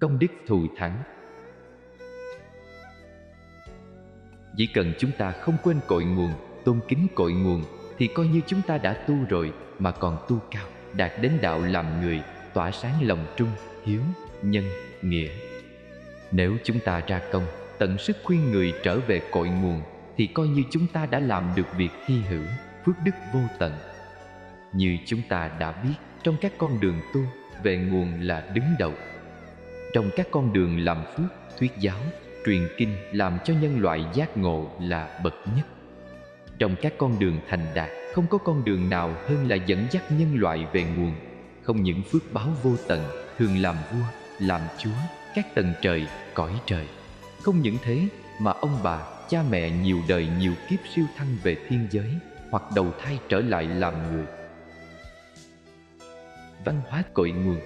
công đức thù thắng. Chỉ cần chúng ta không quên cội nguồn, tôn kính cội nguồn, thì coi như chúng ta đã tu rồi, mà còn tu cao, đạt đến đạo làm người, tỏa sáng lòng trung, hiếu, nhân, nghĩa. Nếu chúng ta ra công, tận sức khuyên người trở về cội nguồn, thì coi như chúng ta đã làm được việc hy hữu, phước đức vô tận. Như chúng ta đã biết, trong các con đường tu, về nguồn là đứng đầu. Trong các con đường làm phước, thuyết giáo, truyền kinh, làm cho nhân loại giác ngộ là bậc nhất. Trong các con đường thành đạt, không có con đường nào hơn là dẫn dắt nhân loại về nguồn. Không những phước báo vô tận, thường làm vua, làm chúa, các tầng trời, cõi trời. Không những thế mà ông bà, cha mẹ nhiều đời nhiều kiếp siêu thăng về thiên giới, hoặc đầu thai trở lại làm người. Văn hóa cội nguồn